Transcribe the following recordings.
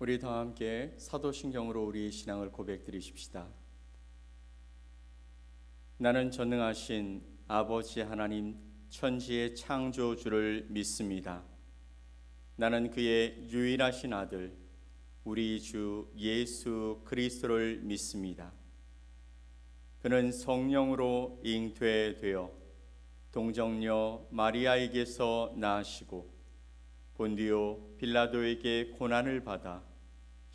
우리 다 함께 사도신경으로 우리 신앙을 고백드리십시다. 나는 전능하신 아버지 하나님 천지의 창조주를 믿습니다. 나는 그의 유일하신 아들 우리 주 예수 그리스도를 믿습니다. 그는 성령으로 잉태되어 동정녀 마리아에게서 나시고 본디오 빌라도에게 고난을 받아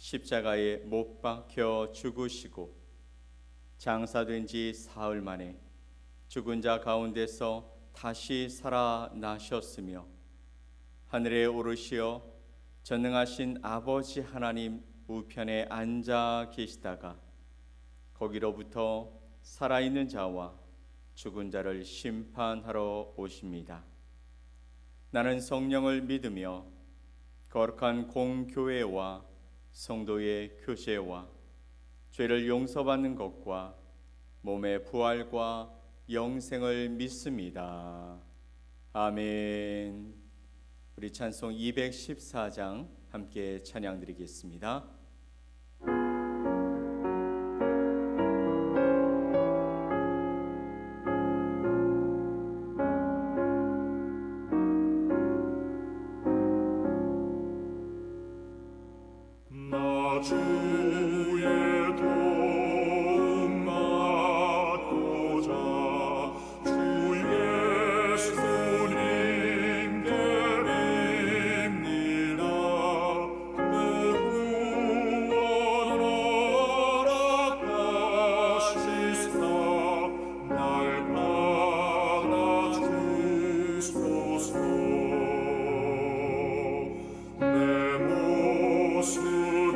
십자가에 못 박혀 죽으시고 장사된 지 사흘 만에 죽은 자 가운데서 다시 살아나셨으며 하늘에 오르시어 전능하신 아버지 하나님 우편에 앉아 계시다가 거기로부터 살아있는 자와 죽은 자를 심판하러 오십니다. 나는 성령을 믿으며 거룩한 공교회와 성도의 교제와 죄를 용서받는 것과 몸의 부활과 영생을 믿습니다. 아멘. 우리 찬송 214장 함께 찬양드리겠습니다. 내 모습이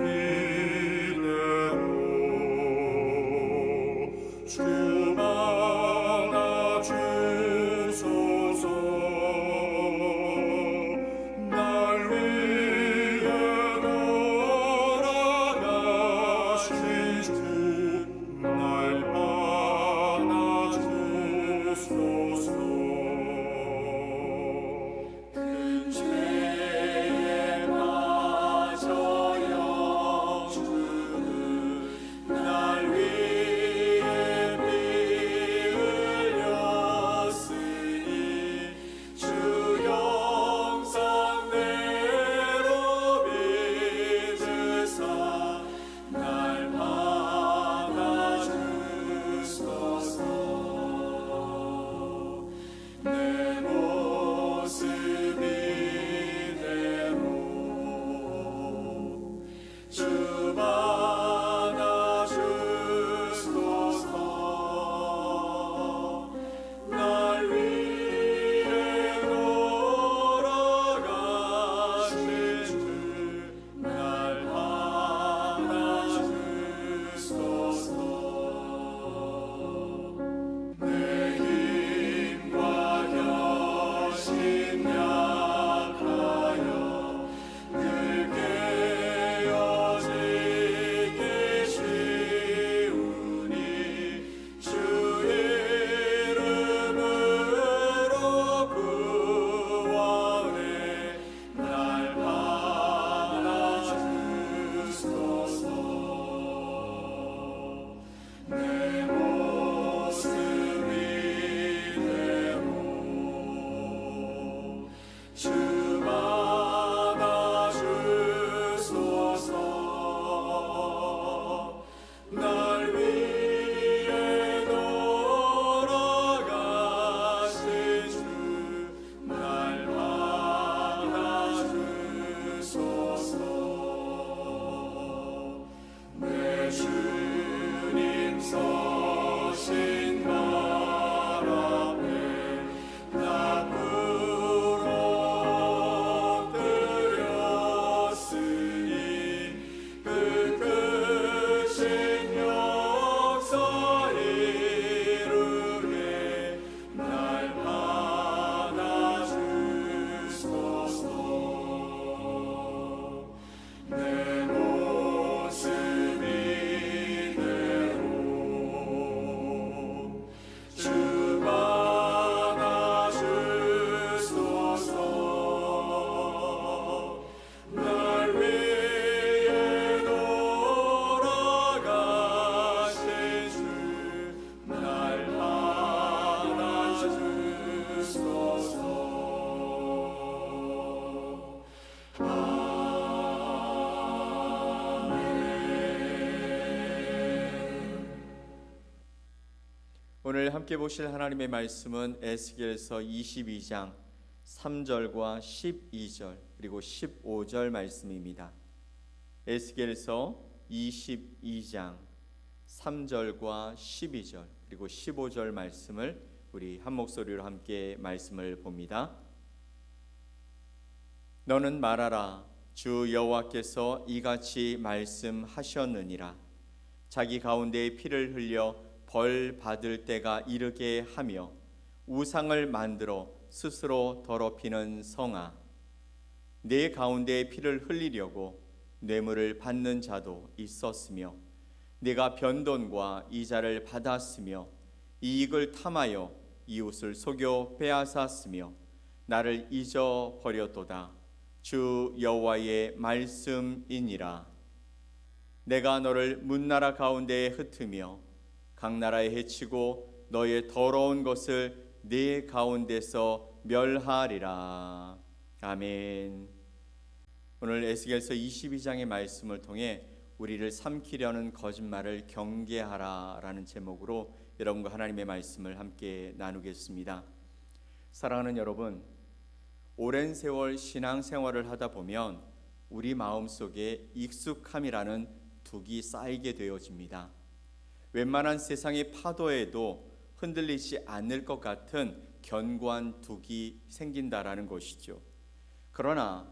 오늘 함께 보실 하나님의 말씀은 에스겔서 22장 3절과 12절 그리고 15절 말씀입니다. 에스겔서 22장 3절과 12절 그리고 15절 말씀을 우리 한 목소리로 함께 말씀을 봅니다. 너는 말하라. 주 여호와께서 이같이 말씀하셨느니라. 자기 가운데에 피를 흘려 벌 받을 때가 이르게 하며 우상을 만들어 스스로 더럽히는 성아, 내 가운데에 피를 흘리려고 뇌물을 받는 자도 있었으며 내가 변돈과 이자를 받았으며 이익을 탐하여 이웃을 속여 빼앗았으며 나를 잊어버렸도다. 주 여호와의 말씀이니라. 내가 너를 문나라 가운데에 흩으며 각 나라에 해치고 너의 더러운 것을 네 가운데서 멸하리라. 아멘. 오늘 에스겔서 22장의 말씀을 통해 우리를 삼키려는 거짓말을 경계하라라는 제목으로 여러분과 하나님의 말씀을 함께 나누겠습니다. 사랑하는 여러분, 오랜 세월 신앙생활을 하다 보면 우리 마음속에 익숙함이라는 둑이 쌓이게 되어집니다. 웬만한 세상의 파도에도 흔들리지 않을 것 같은 견고한 둑이 생긴다라는 것이죠. 그러나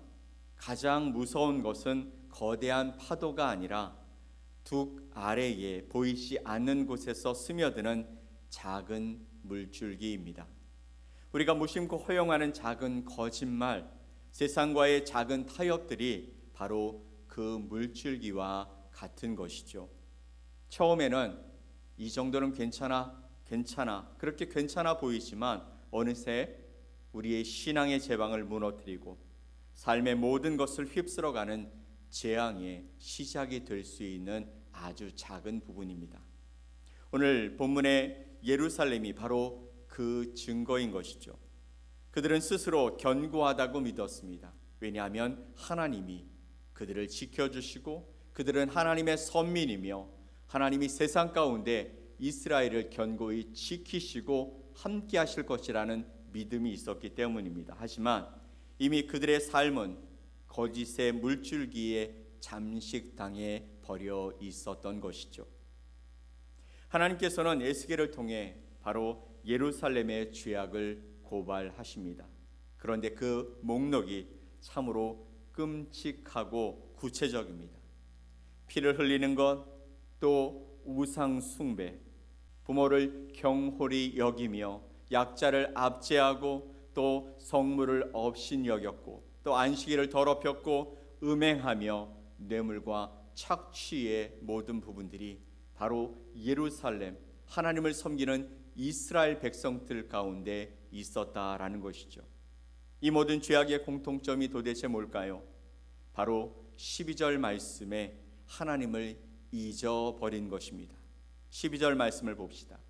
가장 무서운 것은 거대한 파도가 아니라 둑 아래에 보이지 않는 곳에서 스며드는 작은 물줄기입니다. 우리가 무심코 허용하는 작은 거짓말, 세상과의 작은 타협들이 바로 그 물줄기와 같은 것이죠. 처음에는 이 정도는 괜찮아 그렇게 괜찮아 보이지만 어느새 우리의 신앙의 제방을 무너뜨리고 삶의 모든 것을 휩쓸어가는 재앙의 시작이 될 수 있는 아주 작은 부분입니다. 오늘 본문의 예루살렘이 바로 그 증거인 것이죠. 그들은 스스로 견고하다고 믿었습니다. 왜냐하면 하나님이 그들을 지켜주시고 그들은 하나님의 선민이며 하나님이 세상 가운데 이스라엘을 견고히 지키시고 함께 하실 것이라는 믿음이 있었기 때문입니다. 하지만 이미 그들의 삶은 거짓의 물줄기에 잠식당해 버려 있었던 것이죠. 하나님께서는 에스겔을 통해 바로 예루살렘의 죄악을 고발하십니다. 그런데 그 목록이 참으로 끔찍하고 구체적입니다. 피를 흘리는 것, 또 우상 숭배, 부모를 경홀히 여기며 약자를 압제하고 또 성물을 업신여겼고 또 안식일을 더럽혔고 음행하며 뇌물과 착취의 모든 부분들이 바로 예루살렘, 하나님을 섬기는 이스라엘 백성들 가운데 있었다라는 것이죠. 이 모든 죄악의 공통점이 도대체 뭘까요? 바로 12절 말씀에 하나님을 잊어버린 것입니다. 12절 말씀을 봅시다.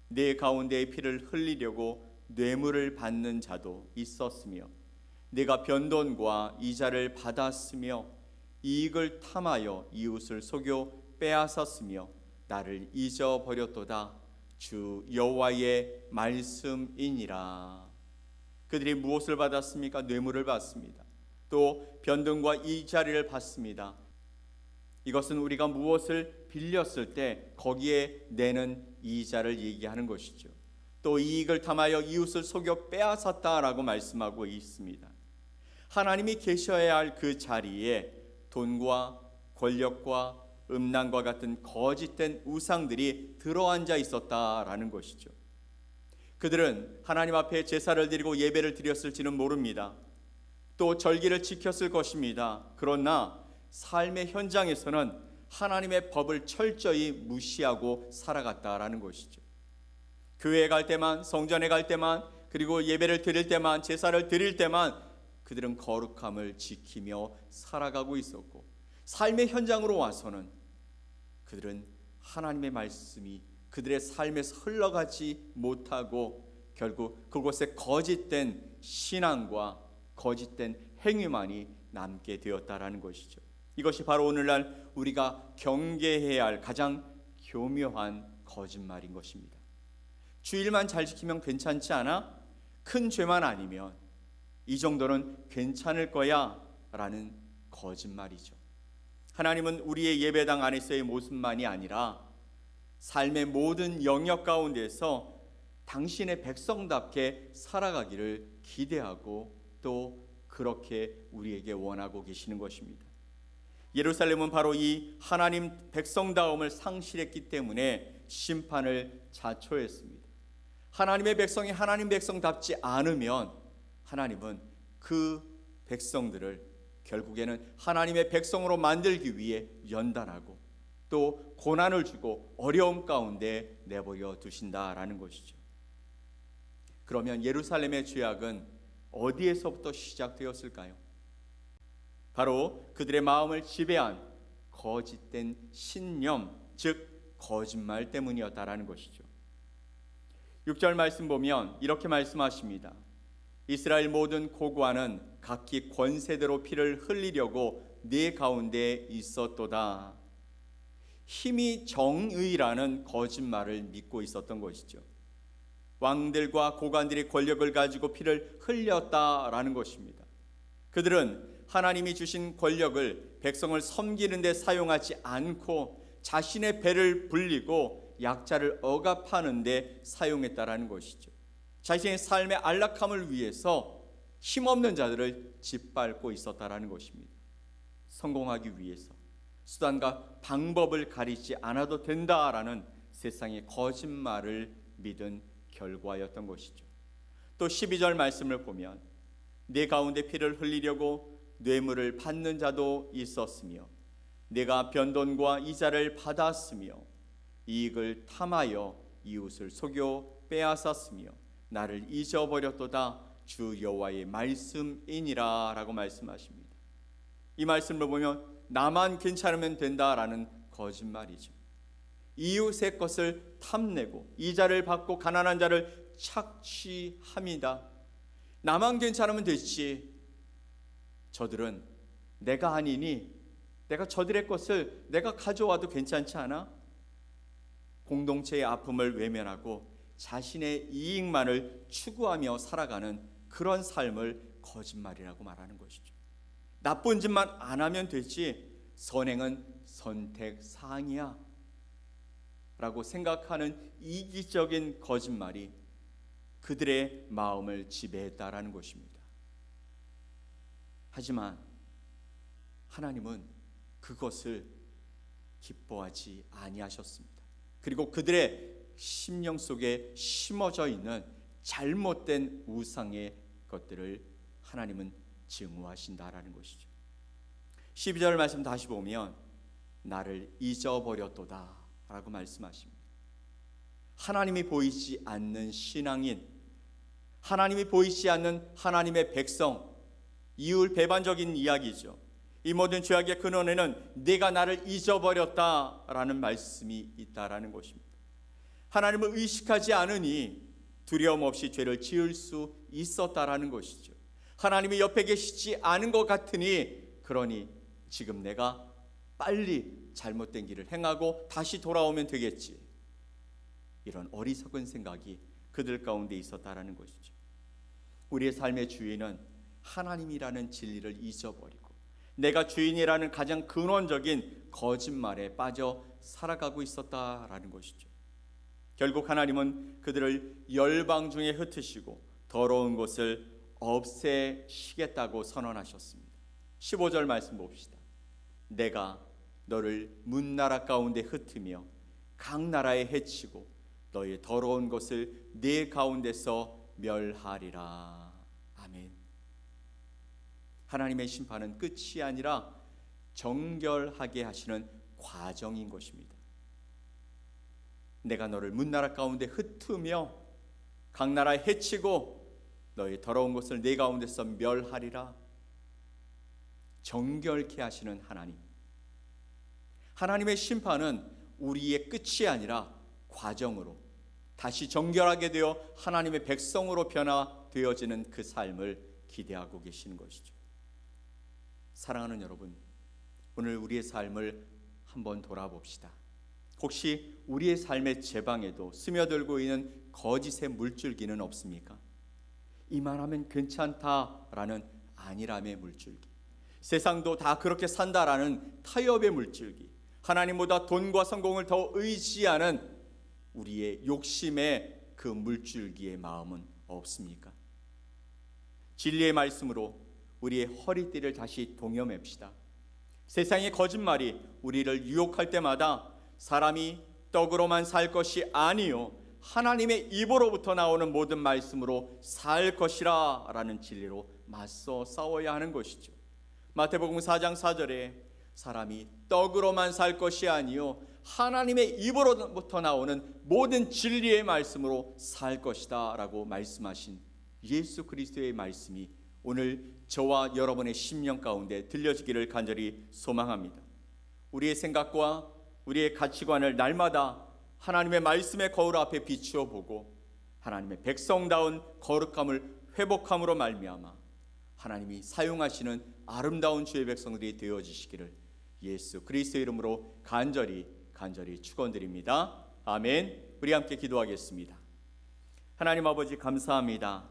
내 가운데의 피를 흘리려고 뇌물을 받는 자도 있었으며 내가 변돈과 이자를 받았으며 이익을 탐하여 이웃을 속여 빼앗았으며 나를 잊어버렸도다. 주 여호와의 말씀이니라. 그들이 무엇을 받았습니까? 뇌물을 받습니다. 또 변돈과 이자를 받습니다. 이것은 우리가 무엇을 빌렸을 때 거기에 내는 이자를 얘기하는 것이죠. 또 이익을 탐하여 이웃을 속여 빼앗았다라고 말씀하고 있습니다. 하나님이 계셔야 할 그 자리에 돈과 권력과 음란과 같은 거짓된 우상들이 들어앉아 있었다라는 것이죠. 그들은 하나님 앞에 제사를 드리고 예배를 드렸을지는 모릅니다. 또 절기를 지켰을 것입니다. 그러나 삶의 현장에서는 하나님의 법을 철저히 무시하고 살아갔다라는 것이죠. 교회에 갈 때만, 성전에 갈 때만, 그리고 예배를 드릴 때만, 제사를 드릴 때만 그들은 거룩함을 지키며 살아가고 있었고, 삶의 현장으로 와서는 그들은 하나님의 말씀이 그들의 삶에서 흘러가지 못하고 결국 그곳에 거짓된 신앙과 거짓된 행위만이 남게 되었다라는 것이죠. 이것이 바로 오늘날 우리가 경계해야 할 가장 교묘한 거짓말인 것입니다. 주일만 잘 지키면 괜찮지 않아? 큰 죄만 아니면 이 정도는 괜찮을 거야 라는 거짓말이죠. 하나님은 우리의 예배당 안에서의 모습만이 아니라 삶의 모든 영역 가운데서 당신의 백성답게 살아가기를 기대하고 또 그렇게 우리에게 원하고 계시는 것입니다. 예루살렘은 바로 이 하나님 백성다움을 상실했기 때문에 심판을 자초했습니다. 하나님의 백성이 하나님 백성답지 않으면 하나님은 그 백성들을 결국에는 하나님의 백성으로 만들기 위해 연단하고 또 고난을 주고 어려움 가운데 내버려 두신다라는 것이죠. 그러면 예루살렘의 죄악은 어디에서부터 시작되었을까요? 바로 그들의 마음을 지배한 거짓된 신념, 즉 거짓말 때문이었다라는 것이죠. 6절 말씀 보면 이렇게 말씀하십니다. 이스라엘 모든 고관은 각기 권세대로 피를 흘리려고 네 가운데 있었도다. 힘이 정의라는 거짓말을 믿고 있었던 것이죠. 왕들과 고관들이 권력을 가지고 피를 흘렸다라는 것입니다. 그들은 하나님이 주신 권력을 백성을 섬기는 데 사용하지 않고 자신의 배를 불리고 약자를 억압하는 데 사용했다라는 것이죠. 자신의 삶의 안락함을 위해서 힘없는 자들을 짓밟고 있었다라는 것입니다. 성공하기 위해서 수단과 방법을 가리지 않아도 된다라는 세상의 거짓말을 믿은 결과였던 것이죠. 또 12절 말씀을 보면 내 가운데 피를 흘리려고 뇌물을 받는 자도 있었으며 내가 변돈과 이자를 받았으며 이익을 탐하여 이웃을 속여 빼앗았으며 나를 잊어버렸도다. 주 여호와의 말씀이니라 라고 말씀하십니다. 이 말씀을 보면 나만 괜찮으면 된다라는 거짓말이죠. 이웃의 것을 탐내고 이자를 받고 가난한 자를 착취합니다. 나만 괜찮으면 됐지. 저들은 내가 아니니 내가 저들의 것을 내가 가져와도 괜찮지 않아? 공동체의 아픔을 외면하고 자신의 이익만을 추구하며 살아가는 그런 삶을 거짓말이라고 말하는 것이죠. 나쁜 짓만 안 하면 되지 선행은 선택사항이야 라고 생각하는 이기적인 거짓말이 그들의 마음을 지배했다라는 것입니다. 하지만 하나님은 그것을 기뻐하지 아니하셨습니다. 그리고 그들의 심령 속에 심어져 있는 잘못된 우상의 것들을 하나님은 증오하신다라는 것이죠. 12절 말씀 다시 보면 나를 잊어버렸도다 라고 말씀하십니다. 하나님이 보이지 않는 신앙인, 하나님이 보이지 않는 하나님의 백성, 이율배반적인 이야기죠. 이 모든 죄악의 근원에는 네가 나를 잊어버렸다라는 말씀이 있다라는 것입니다. 하나님을 의식하지 않으니 두려움 없이 죄를 지을 수 있었다라는 것이죠. 하나님이 옆에 계시지 않은 것 같으니 그러니 지금 내가 빨리 잘못된 길을 행하고 다시 돌아오면 되겠지. 이런 어리석은 생각이 그들 가운데 있었다라는 것이죠. 우리의 삶의 주인은 하나님이라는 진리를 잊어버리고 내가 주인이라는 가장 근원적인 거짓말에 빠져 살아가고 있었다라는 것이죠. 결국 하나님은 그들을 열방 중에 흩으시고 더러운 것을 없애시겠다고 선언하셨습니다. 15절 말씀 봅시다. 내가 너를 문나라 가운데 흩으며 각 나라에 해치고 너의 더러운 것을 네 가운데서 멸하리라. 아멘. 하나님의 심판은 끝이 아니라 정결하게 하시는 과정인 것입니다. 내가 너를 문나라 가운데 흩으며 각 나라에 해치고 너의 더러운 것을 네 가운데서 멸하리라. 정결케 하시는 하나님. 하나님의 심판은 우리의 끝이 아니라 과정으로 다시 정결하게 되어 하나님의 백성으로 변화되어지는 그 삶을 기대하고 계시는 것이죠. 사랑하는 여러분, 오늘 우리의 삶을 한번 돌아봅시다. 혹시 우리의 삶의 제방에도 스며들고 있는 거짓의 물줄기는 없습니까? 이만하면 괜찮다라는 안일함의 물줄기, 세상도 다 그렇게 산다라는 타협의 물줄기, 하나님보다 돈과 성공을 더 의지하는 우리의 욕심의 그 물줄기의 마음은 없습니까? 진리의 말씀으로 우리의 허리띠를 다시 동여맵시다. 세상의 거짓말이 우리를 유혹할 때마다 사람이 떡으로만 살 것이 아니요 하나님의 입으로부터 나오는 모든 말씀으로 살 것이라 라는 진리로 맞서 싸워야 하는 것이죠. 마태복음 4장 4절에 사람이 떡으로만 살 것이 아니요 하나님의 입으로부터 나오는 모든 진리의 말씀으로 살 것이다 라고 말씀하신 예수 그리스도의 말씀이 오늘 저와 여러분의 심령 가운데 들려지기를 간절히 소망합니다. 우리의 생각과 우리의 가치관을 날마다 하나님의 말씀의 거울 앞에 비추어 보고 하나님의 백성다운 거룩함을 회복함으로 말미암아 하나님이 사용하시는 아름다운 주의 백성들이 되어지시기를 예수 그리스도의 이름으로 간절히 축원드립니다. 아멘. 우리 함께 기도하겠습니다. 하나님 아버지 감사합니다.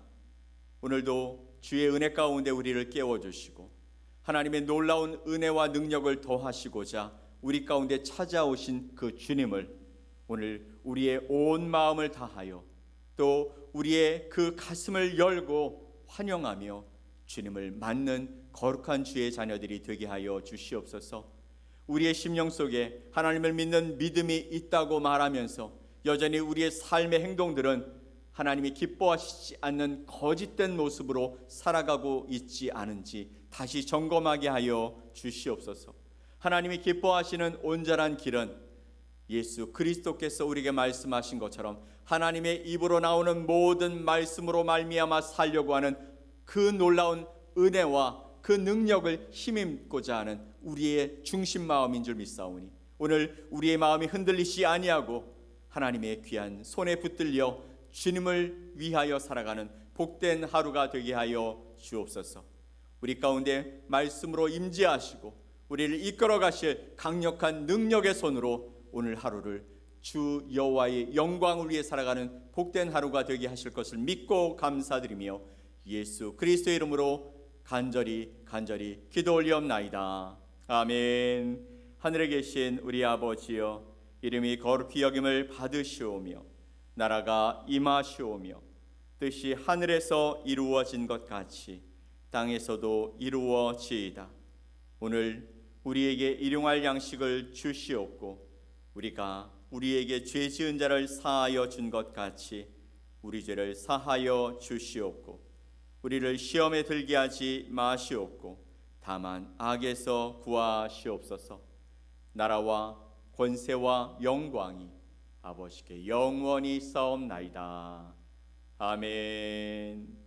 오늘도 주의 은혜 가운데 우리를 깨워주시고 하나님의 놀라운 은혜와 능력을 더하시고자 우리 가운데 찾아오신 그 주님을 오늘 우리의 온 마음을 다하여 또 우리의 그 가슴을 열고 환영하며 주님을 맞는 거룩한 주의 자녀들이 되게 하여 주시옵소서. 우리의 심령 속에 하나님을 믿는 믿음이 있다고 말하면서 여전히 우리의 삶의 행동들은 하나님이 기뻐하시지 않는 거짓된 모습으로 살아가고 있지 않은지 다시 점검하게 하여 주시옵소서. 하나님이 기뻐하시는 온전한 길은 예수 그리스도께서 우리에게 말씀하신 것처럼 하나님의 입으로 나오는 모든 말씀으로 말미암아 살려고 하는 그 놀라운 은혜와 그 능력을 힘입고자 하는 우리의 중심 마음인 줄 믿사오니 오늘 우리의 마음이 흔들리지 아니하고 하나님의 귀한 손에 붙들려 주님을 위하여 살아가는 복된 하루가 되게 하여 주옵소서. 우리 가운데 말씀으로 임재하시고 우리를 이끌어 가실 강력한 능력의 손으로 오늘 하루를 주 여호와의 영광을 위해 살아가는 복된 하루가 되게 하실 것을 믿고 감사드리며 예수 그리스도의 이름으로 간절히 기도 올리옵나이다. 아멘. 하늘에 계신 우리 아버지여, 이름이 거룩히 여김을 받으시오며 나라가 임하시오며 뜻이 하늘에서 이루어진 것 같이 땅에서도 이루어지이다. 오늘 우리에게 일용할 양식을 주시옵고 우리가 우리에게 죄 지은 자를 사하여 준 것 같이 우리 죄를 사하여 주시옵고 우리를 시험에 들게 하지 마시옵고 다만 악에서 구하시옵소서. 나라와 권세와 영광이 아버지께 영원히 싸움나이다. 아멘.